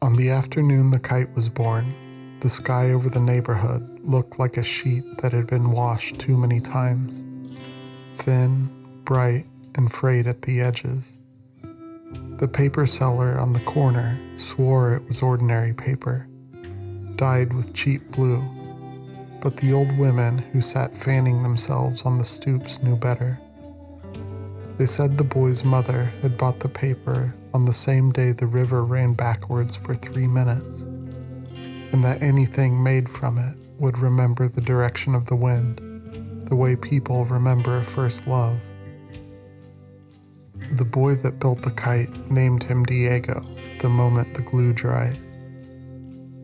On the afternoon the kite was born, the sky over the neighborhood looked like a sheet that had been washed too many times, thin, bright, and frayed at the edges. The paper seller on the corner swore it was ordinary paper, dyed with cheap blue, but the old women who sat fanning themselves on the stoops knew better. They said the boy's mother had bought the paper on the same day the river ran backwards for 3 minutes, and that anything made from it would remember the direction of the wind, the way people remember a first love. The boy that built the kite named him Diego the moment the glue dried.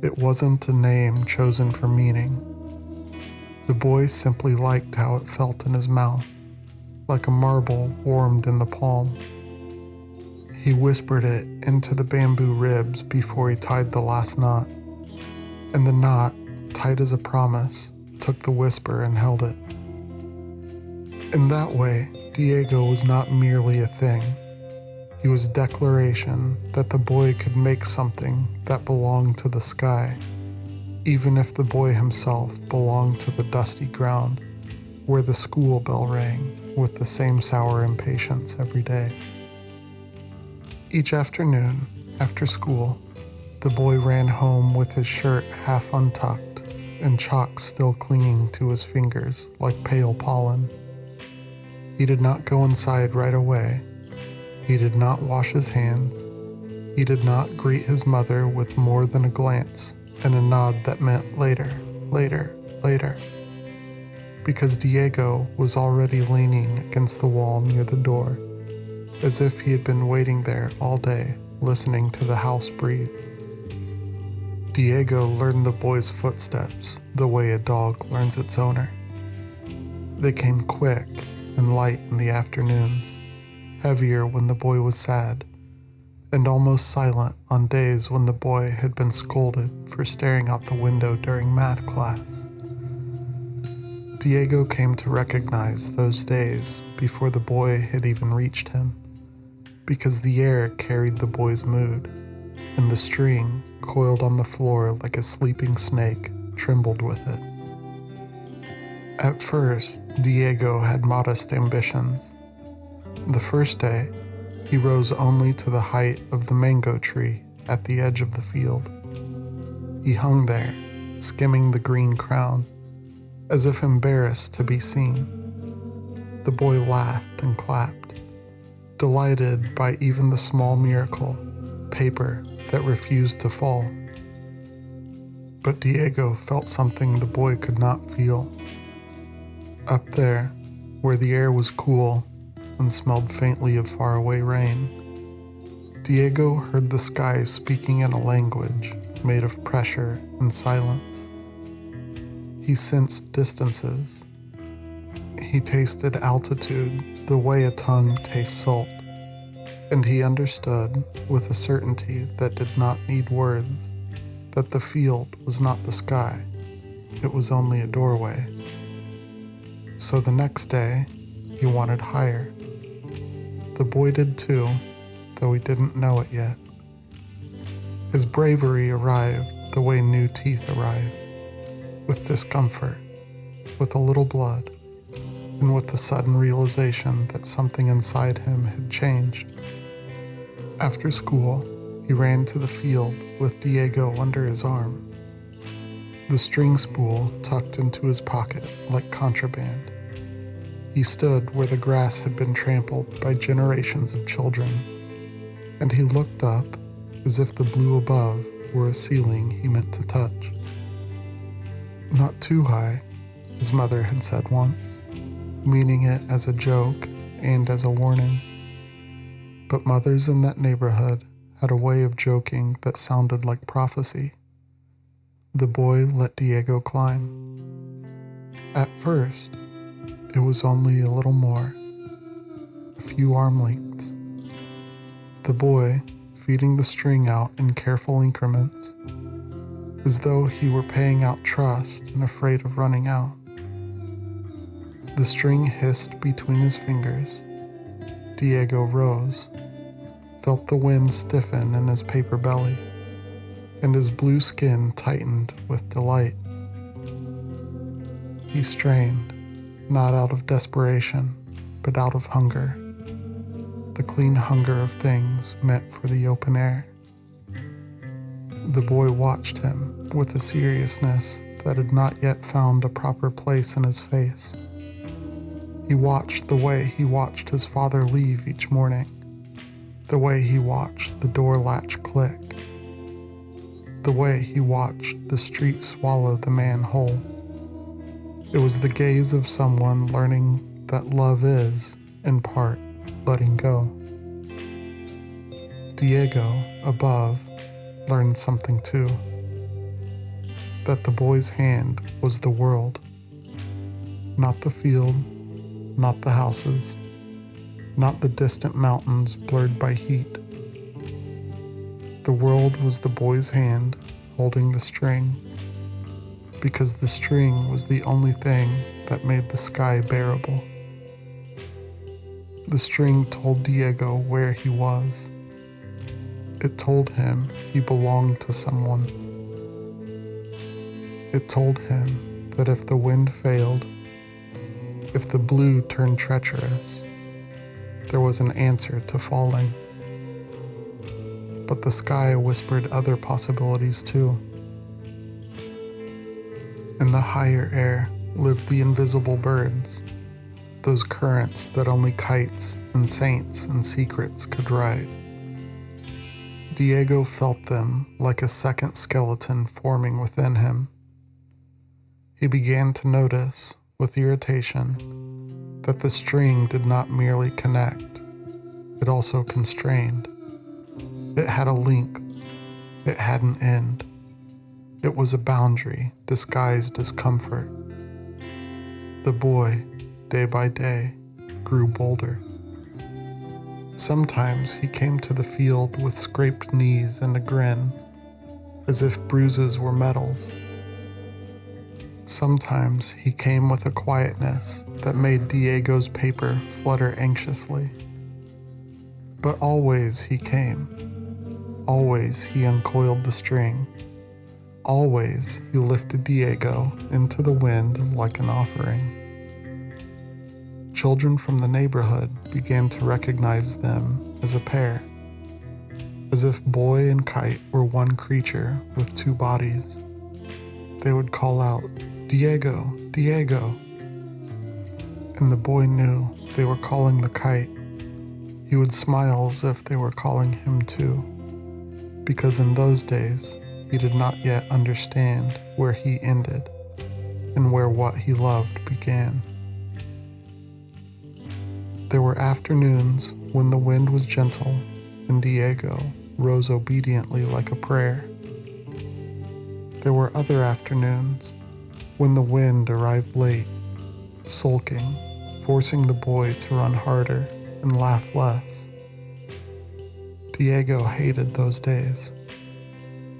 It wasn't a name chosen for meaning. The boy simply liked how it felt in his mouth, like a marble warmed in the palm. He whispered it into the bamboo ribs before he tied the last knot, and the knot, tight as a promise, took the whisper and held it. In that way, Diego was not merely a thing. He was a declaration that the boy could make something that belonged to the sky, even if the boy himself belonged to the dusty ground where the school bell rang with the same sour impatience every day. Each afternoon, after school, the boy ran home with his shirt half untucked and chalk still clinging to his fingers like pale pollen. He did not go inside right away. He did not wash his hands. He did not greet his mother with more than a glance and a nod that meant later, later, later, because Diego was already leaning against the wall near the door, as if he had been waiting there all day, listening to the house breathe. Diego learned the boy's footsteps the way a dog learns its owner. They came quick and light in the afternoons, heavier when the boy was sad, and almost silent on days when the boy had been scolded for staring out the window during math class. Diego came to recognize those days before the boy had even reached him, because the air carried the boy's mood, and the string, coiled on the floor like a sleeping snake, trembled with it. At first, Diego had modest ambitions. The first day, he rose only to the height of the mango tree at the edge of the field. He hung there, skimming the green crown, as if embarrassed to be seen. The boy laughed and clapped, delighted by even the small miracle, paper that refused to fall. But Diego felt something the boy could not feel. Up there, where the air was cool and smelled faintly of faraway rain, Diego heard the sky speaking in a language made of pressure and silence. He sensed distances. He tasted altitude the way a tongue tastes salt, and he understood, with a certainty that did not need words, that the field was not the sky, it was only a doorway. So the next day, he wanted higher. The boy did too, though he didn't know it yet. His bravery arrived the way new teeth arrive, with discomfort, with a little blood, and with the sudden realization that something inside him had changed. After school, he ran to the field with Diego under his arm, the string spool tucked into his pocket like contraband. He stood where the grass had been trampled by generations of children, and he looked up as if the blue above were a ceiling he meant to touch. Not too high, his mother had said once, meaning it as a joke and as a warning. But mothers in that neighborhood had a way of joking that sounded like prophecy. The boy let Diego climb. At first, it was only a little more, a few arm lengths. The boy, feeding the string out in careful increments, as though he were paying out trust and afraid of running out. The string hissed between his fingers. Diego rose, felt the wind stiffen in his paper belly, and his blue skin tightened with delight. He strained, not out of desperation, but out of hunger, the clean hunger of things meant for the open air. The boy watched him with a seriousness that had not yet found a proper place in his face. He watched the way he watched his father leave each morning, the way he watched the door latch click, the way he watched the street swallow the man whole. It was the gaze of someone learning that love is, in part, letting go. Diego, above, learned something too. That the boy's hand was the world. Not the field, not the houses, not the distant mountains blurred by heat. The world was the boy's hand holding the string, because the string was the only thing that made the sky bearable. The string told Diego where he was. It told him he belonged to someone. It told him that if the wind failed, if the blue turned treacherous, there was an answer to falling. But the sky whispered other possibilities too. In the higher air lived the invisible birds, those currents that only kites and saints and secrets could ride. Diego felt them like a second skeleton forming within him. He began to notice, with irritation, that the string did not merely connect, it also constrained. It had a length, it had an end. It was a boundary disguised as comfort. The boy, day by day, grew bolder. Sometimes he came to the field with scraped knees and a grin, as if bruises were medals. Sometimes he came with a quietness that made Diego's paper flutter anxiously. But always he came. Always he uncoiled the string. Always he lifted Diego into the wind like an offering. Children from the neighborhood began to recognize them as a pair, as if boy and kite were one creature with two bodies. They would call out, "Diego, Diego." And the boy knew they were calling the kite. He would smile as if they were calling him too, because in those days he did not yet understand where he ended and where what he loved began. There were afternoons when the wind was gentle and Diego rose obediently like a prayer. There were other afternoons when the wind arrived late, sulking, forcing the boy to run harder and laugh less. Diego hated those days.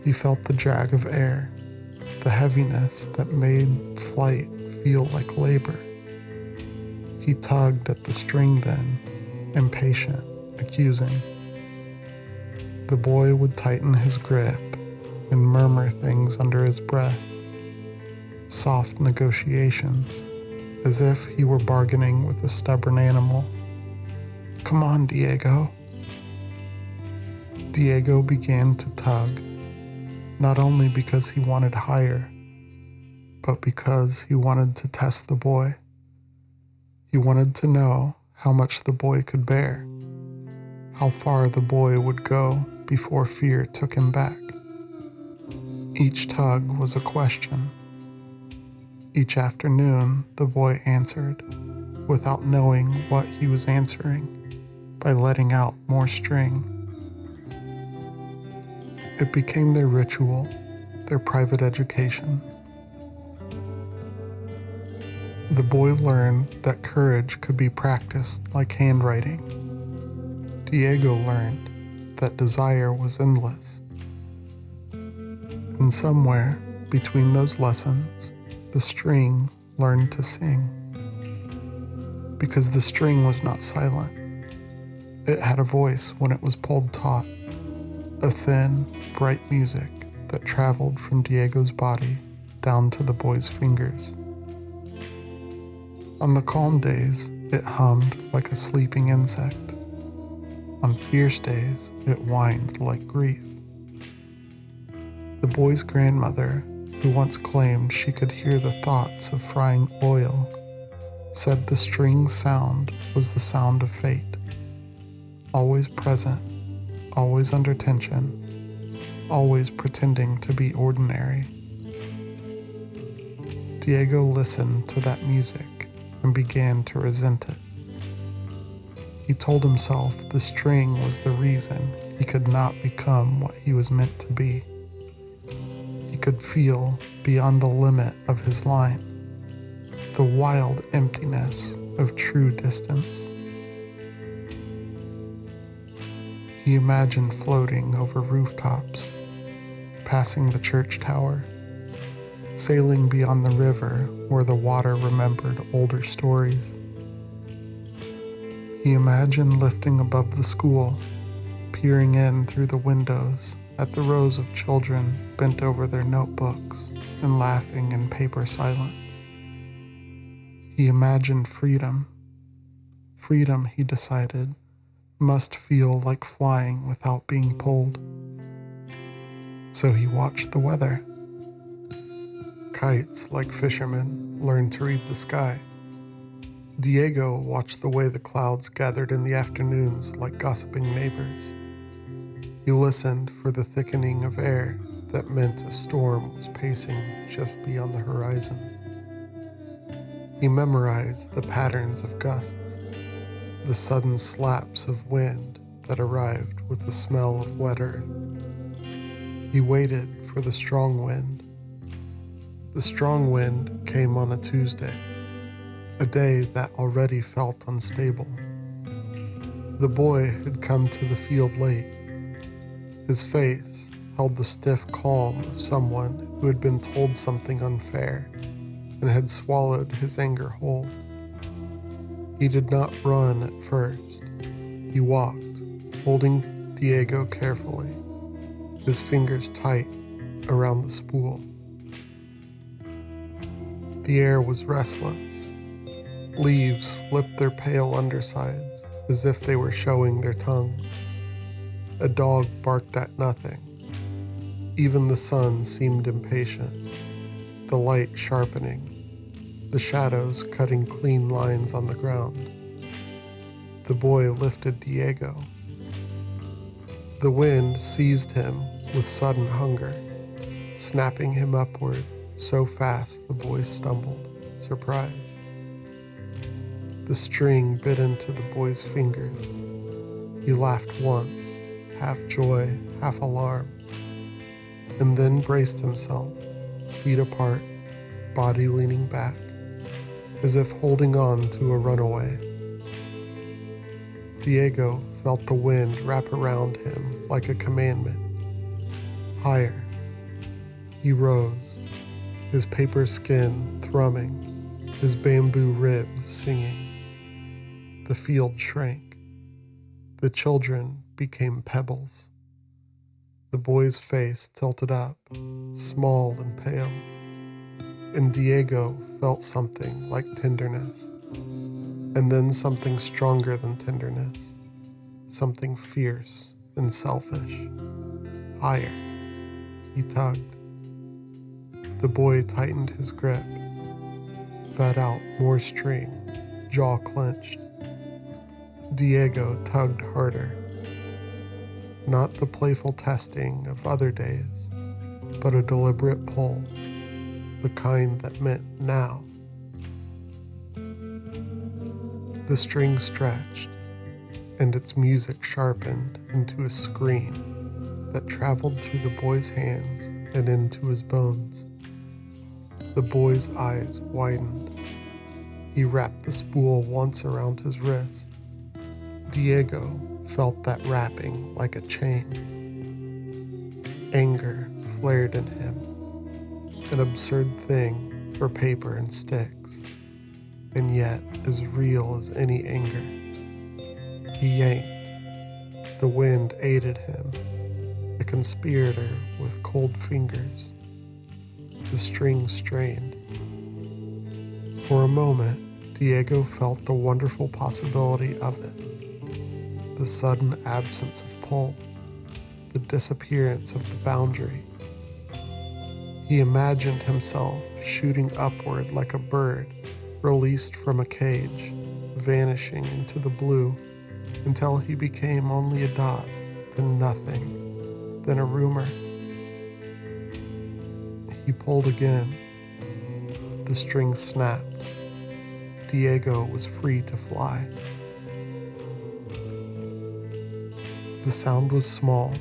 He felt the drag of air, the heaviness that made flight feel like labor. He tugged at the string then, impatient, accusing. The boy would tighten his grip and murmur things under his breath, soft negotiations, as if he were bargaining with a stubborn animal. "Come on, Diego." Diego began to tug, not only because he wanted higher, but because he wanted to test the boy. He wanted to know how much the boy could bear, how far the boy would go before fear took him back. Each tug was a question. Each afternoon, the boy answered, without knowing what he was answering, by letting out more string. It became their ritual, their private education. The boy learned that courage could be practiced like handwriting. Diego learned that desire was endless. And somewhere between those lessons, the string learned to sing. Because the string was not silent. It had a voice when it was pulled taut, a thin, bright music that traveled from Diego's body down to the boy's fingers. On the calm days, it hummed like a sleeping insect. On fierce days, it whined like grief. The boy's grandmother, who once claimed she could hear the thoughts of frying oil, said the string's sound was the sound of fate, always present, always under tension, always pretending to be ordinary. Diego listened to that music and began to resent it. He told himself the string was the reason he could not become what he was meant to be. He could feel beyond the limit of his line, the wild emptiness of true distance. He imagined floating over rooftops, passing the church tower, sailing beyond the river where the water remembered older stories. He imagined lifting above the school, peering in through the windows at the rows of children bent over their notebooks and laughing in paper silence. He imagined freedom. Freedom, he decided, must feel like flying without being pulled. So he watched the weather. Kites, like fishermen, learned to read the sky. Diego watched the way the clouds gathered in the afternoons like gossiping neighbors. He listened for the thickening of air that meant a storm was pacing just beyond the horizon. He memorized the patterns of gusts, the sudden slaps of wind that arrived with the smell of wet earth. He waited for the strong wind. The strong wind came on a Tuesday, a day that already felt unstable. The boy had come to the field late. His face held the stiff calm of someone who had been told something unfair and had swallowed his anger whole. He did not run at first. He walked, holding Diego carefully, his fingers tight around the spool. The air was restless. Leaves flipped their pale undersides as if they were showing their tongues. A dog barked at nothing. Even the sun seemed impatient, the light sharpening, the shadows cutting clean lines on the ground. The boy lifted Diego. The wind seized him with sudden hunger, snapping him upward so fast the boy stumbled, surprised. The string bit into the boy's fingers. He laughed once, half joy, half alarm, and then braced himself, feet apart, body leaning back, as if holding on to a runaway. Diego felt the wind wrap around him like a commandment. Higher. He rose, his paper skin thrumming, his bamboo ribs singing. The field shrank. The children became pebbles. The boy's face tilted up, small and pale, and Diego felt something like tenderness, and then something stronger than tenderness, something fierce and selfish. Higher. He tugged. The boy tightened his grip, fed out more string, jaw clenched. Diego tugged harder. Not the playful testing of other days, but a deliberate pull, the kind that meant now. The string stretched, and its music sharpened into a scream that traveled through the boy's hands and into his bones. The boy's eyes widened. He wrapped the spool once around his wrist. Diego felt that wrapping like a chain. Anger flared in him, an absurd thing for paper and sticks, and yet as real as any anger. He yanked. The wind aided him. A conspirator with cold fingers. The string strained. For a moment, Diego felt the wonderful possibility of it. The sudden absence of pull, the disappearance of the boundary. He imagined himself shooting upward like a bird released from a cage, vanishing into the blue until he became only a dot, then nothing, then a rumor. He pulled again. The string snapped. Diego was free to fly. The sound was small,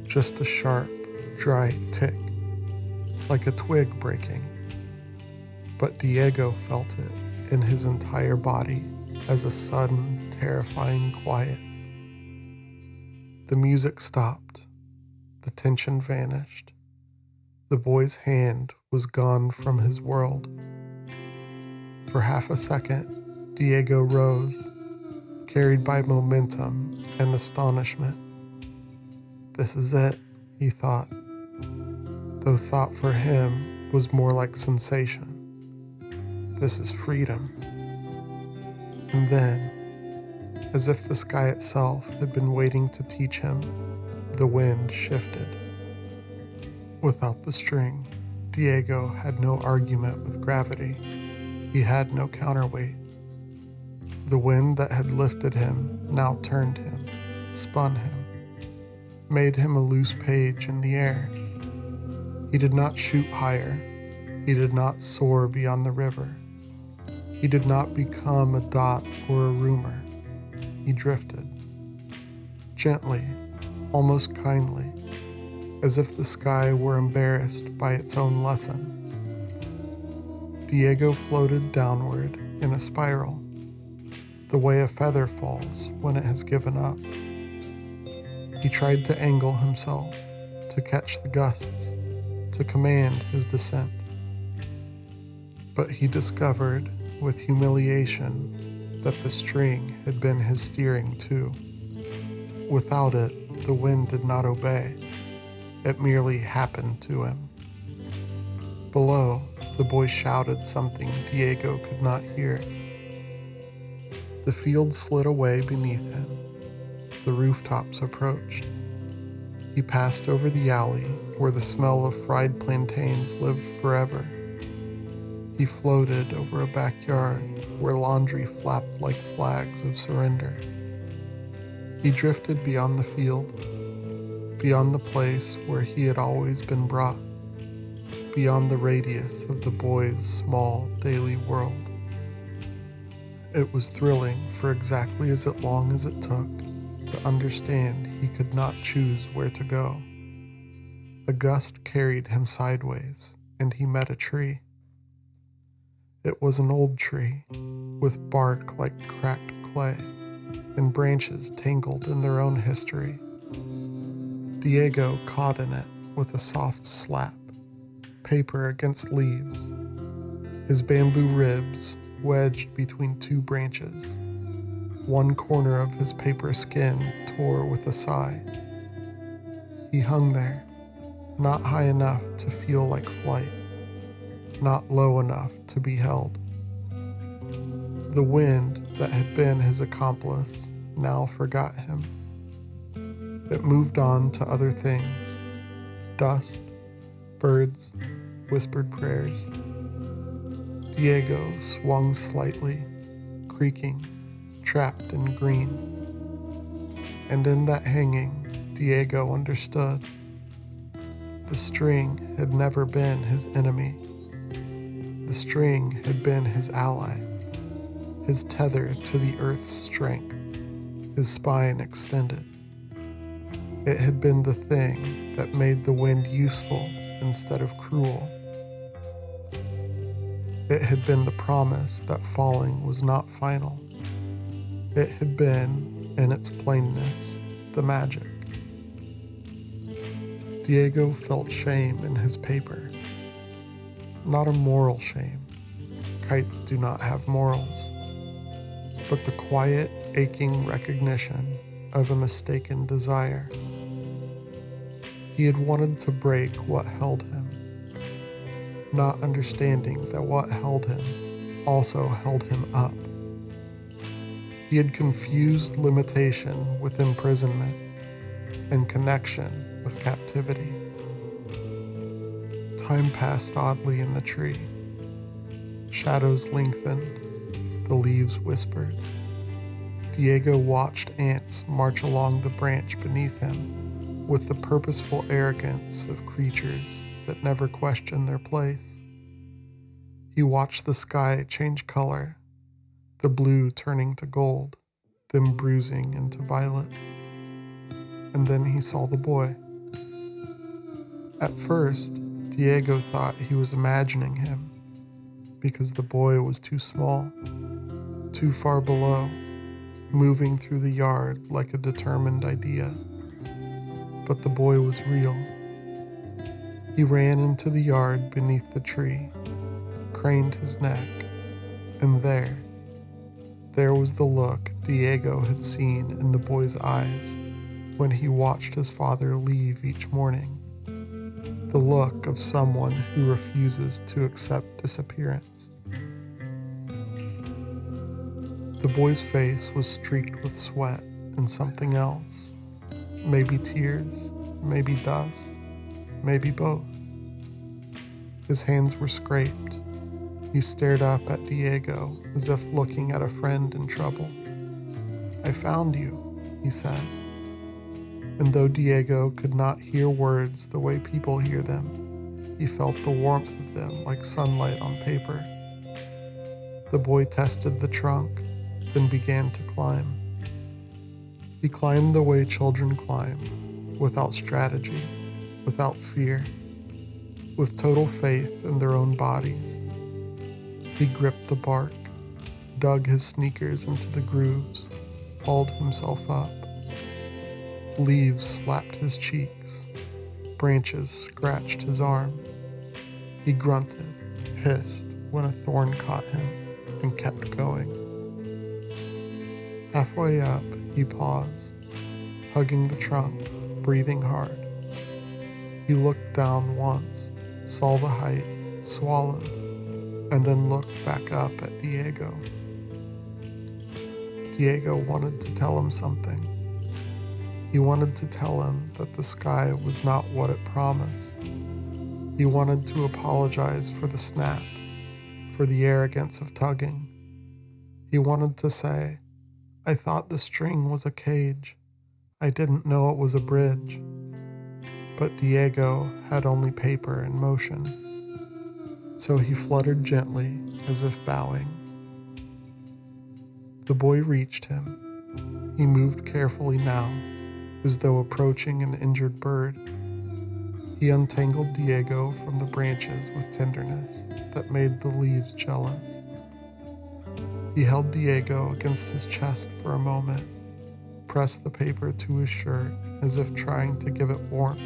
just a sharp, dry tick, like a twig breaking. But Diego felt it in his entire body as a sudden, terrifying quiet. The music stopped. The tension vanished. The boy's hand was gone from his world. For half a second, Diego rose, carried by momentum and astonishment. This is it, he thought, though thought for him was more like sensation. This is freedom. And then, as if the sky itself had been waiting to teach him, the wind shifted. Without the string, Diego had no argument with gravity. He had no counterweight. The wind that had lifted him now turned him, spun him, made him a loose page in the air. He did not shoot higher. He did not soar beyond the river. He did not become a dot or a rumor. He drifted, gently, almost kindly, as if the sky were embarrassed by its own lesson. Diego floated downward in a spiral, the way a feather falls when it has given up. He tried to angle himself, to catch the gusts, to command his descent. But he discovered, with humiliation, that the string had been his steering too. Without it, the wind did not obey. It merely happened to him. Below, the boy shouted something Diego could not hear. The field slid away beneath him. The rooftops approached. He passed over the alley where the smell of fried plantains lived forever. He floated over a backyard where laundry flapped like flags of surrender. He drifted beyond the field, beyond the place where he had always been brought, beyond the radius of the boy's small daily world. It was thrilling for exactly as long as it took to understand he could not choose where to go. A gust carried him sideways, and he met a tree. It was an old tree, with bark like cracked clay, and branches tangled in their own history. Diego caught in it with a soft slap, paper against leaves, his bamboo ribs wedged between two branches. One corner of his paper skin tore with a sigh. He hung there, not high enough to feel like flight, not low enough to be held. The wind that had been his accomplice now forgot him. It moved on to other things, dust, birds, whispered prayers. Diego swung slightly, creaking, trapped in green. And in that hanging, Diego understood. The string had never been his enemy. The string had been his ally, his tether to the earth's strength, his spine extended. It had been the thing that made the wind useful instead of cruel. It had been the promise that falling was not final. It had been, in its plainness, the magic. Diego felt shame in his paper. Not a moral shame. Kites do not have morals. But the quiet, aching recognition of a mistaken desire. He had wanted to break what held him, not understanding that what held him also held him up. He had confused limitation with imprisonment and connection with captivity. Time passed oddly in the tree. Shadows lengthened, the leaves whispered. Diego watched ants march along the branch beneath him with the purposeful arrogance of creatures that never question their place. He watched the sky change color, the blue turning to gold, then bruising into violet. And then he saw the boy. At first, Diego thought he was imagining him because the boy was too small, too far below, moving through the yard like a determined idea. But the boy was real. He ran into the yard beneath the tree, craned his neck, and there was the look Diego had seen in the boy's eyes when he watched his father leave each morning. The look of someone who refuses to accept disappearance. The boy's face was streaked with sweat and something else. Maybe tears, maybe dust, maybe both. His hands were scraped. He stared up at Diego as if looking at a friend in trouble. "I found you," he said. And though Diego could not hear words the way people hear them, he felt the warmth of them like sunlight on paper. The boy tested the trunk, then began to climb. He climbed the way children climb, without strategy, without fear, with total faith in their own bodies. He gripped the bark, dug his sneakers into the grooves, hauled himself up. Leaves slapped his cheeks, branches scratched his arms. He grunted, hissed when a thorn caught him, and kept going. Halfway up, he paused, hugging the trunk, breathing hard. He looked down once, saw the height, swallowed, and then looked back up at Diego. Diego wanted to tell him something. He wanted to tell him that the sky was not what it promised. He wanted to apologize for the snap, for the arrogance of tugging. He wanted to say, "I thought the string was a cage. I didn't know it was a bridge." But Diego had only paper and motion. So he fluttered gently, as if bowing. The boy reached him. He moved carefully now, as though approaching an injured bird. He untangled Diego from the branches with tenderness that made the leaves jealous. He held Diego against his chest for a moment, pressed the paper to his shirt as if trying to give it warmth,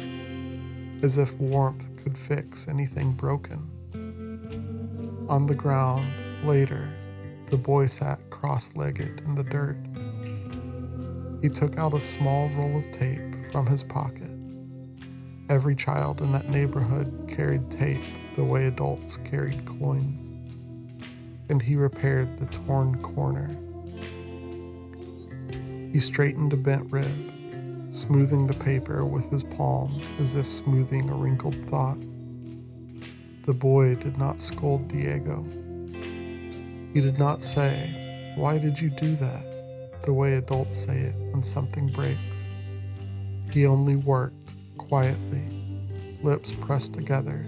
as if warmth could fix anything broken. On the ground, later, the boy sat cross-legged in the dirt. He took out a small roll of tape from his pocket. Every child in that neighborhood carried tape the way adults carried coins. And he repaired the torn corner. He straightened a bent rib, smoothing the paper with his palm as if smoothing a wrinkled thought. The boy did not scold Diego. He did not say, "Why did you do that?" the way adults say it when something breaks. He only worked, quietly, lips pressed together,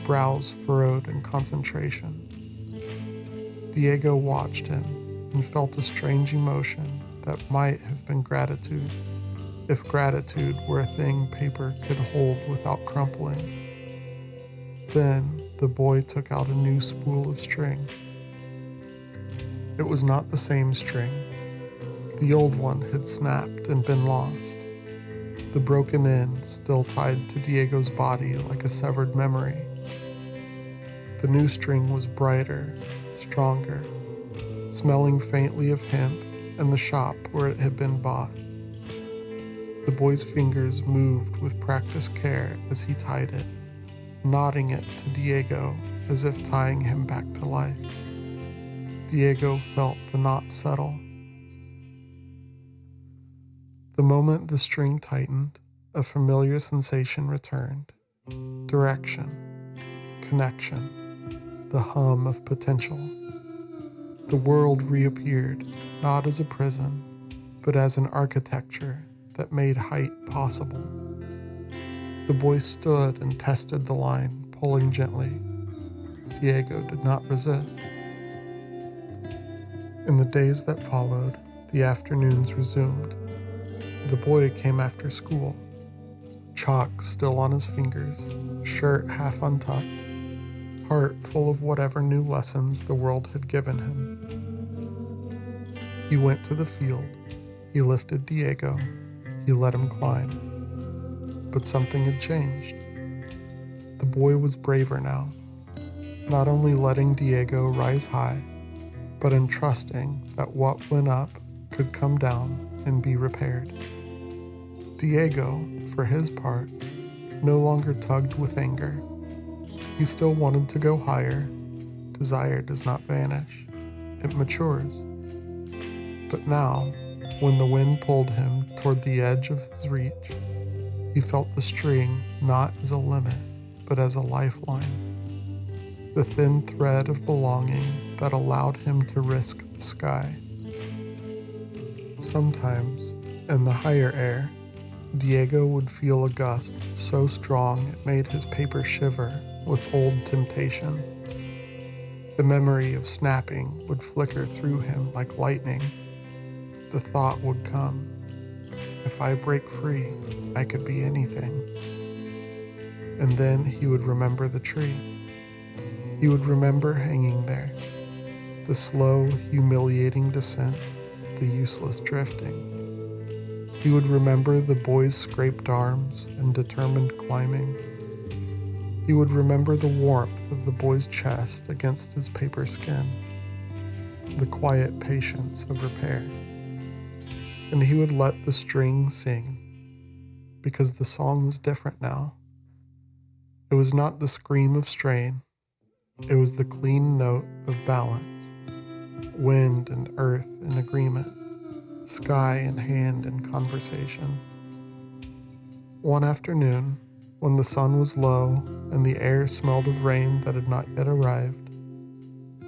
brows furrowed in concentration. Diego watched him and felt a strange emotion that might have been gratitude, if gratitude were a thing paper could hold without crumpling. Then the boy took out a new spool of string. It was not the same string. The old one had snapped and been lost, the broken end still tied to Diego's body like a severed memory. The new string was brighter, stronger, smelling faintly of hemp and the shop where it had been bought. The boy's fingers moved with practiced care as he tied it, knotting it to Diego as if tying him back to life. Diego felt the knot settle. The moment the string tightened, a familiar sensation returned. Direction, connection, the hum of potential. The world reappeared, not as a prison, but as an architecture that made height possible. The boy stood and tested the line, pulling gently. Diego did not resist. In the days that followed, the afternoons resumed. The boy came after school, chalk still on his fingers, shirt half untucked, heart full of whatever new lessons the world had given him. He went to the field, he lifted Diego, he let him climb. But something had changed. The boy was braver now, not only letting Diego rise high, but entrusting that what went up could come down and be repaired. Diego, for his part, no longer tugged with anger. He still wanted to go higher. Desire does not vanish, it matures. But now, when the wind pulled him toward the edge of his reach, he felt the string not as a limit, but as a lifeline. The thin thread of belonging that allowed him to risk the sky. Sometimes, in the higher air, Diego would feel a gust so strong it made his paper shiver with old temptation. The memory of snapping would flicker through him like lightning. The thought would come, if I break free, I could be anything. And then he would remember the tree. He would remember hanging there, the slow, humiliating descent, the useless drifting. He would remember the boy's scraped arms and determined climbing. He would remember the warmth of the boy's chest against his paper skin, the quiet patience of repair. And he would let the string sing, because the song was different now. It was not the scream of strain. It was the clean note of balance, wind and earth in agreement, sky and hand in conversation. One afternoon, when the sun was low and the air smelled of rain that had not yet arrived,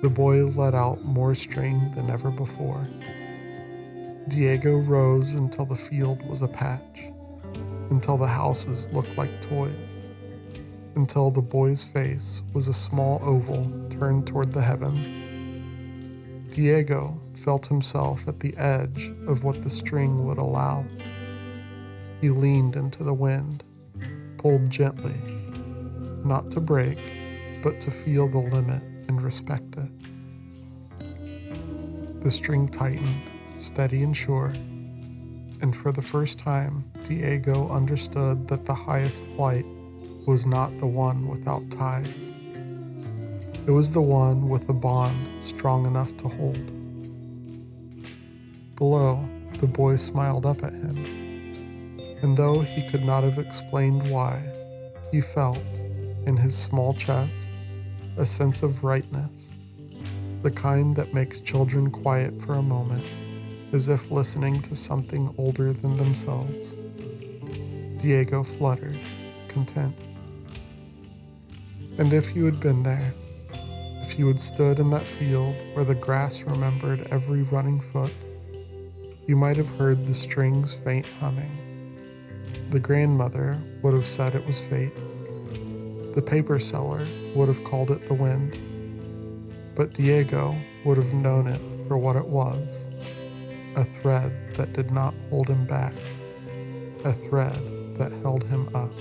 the boy let out more string than ever before. Diego rose until the field was a patch, until the houses looked like toys, until the boy's face was a small oval turned toward the heavens. Diego felt himself at the edge of what the string would allow. He leaned into the wind, pulled gently, not to break, but to feel the limit and respect it. The string tightened, steady and sure, and for the first time, Diego understood that the highest flight was not the one without ties. It was the one with a bond strong enough to hold. Below, the boy smiled up at him, and though he could not have explained why, he felt, in his small chest, a sense of rightness, the kind that makes children quiet for a moment, as if listening to something older than themselves. Diego fluttered, content. And if you had been there, if you had stood in that field where the grass remembered every running foot, you might have heard the string's faint humming. The grandmother would have said it was fate. The paper seller would have called it the wind. But Diego would have known it for what it was, a thread that did not hold him back, a thread that held him up.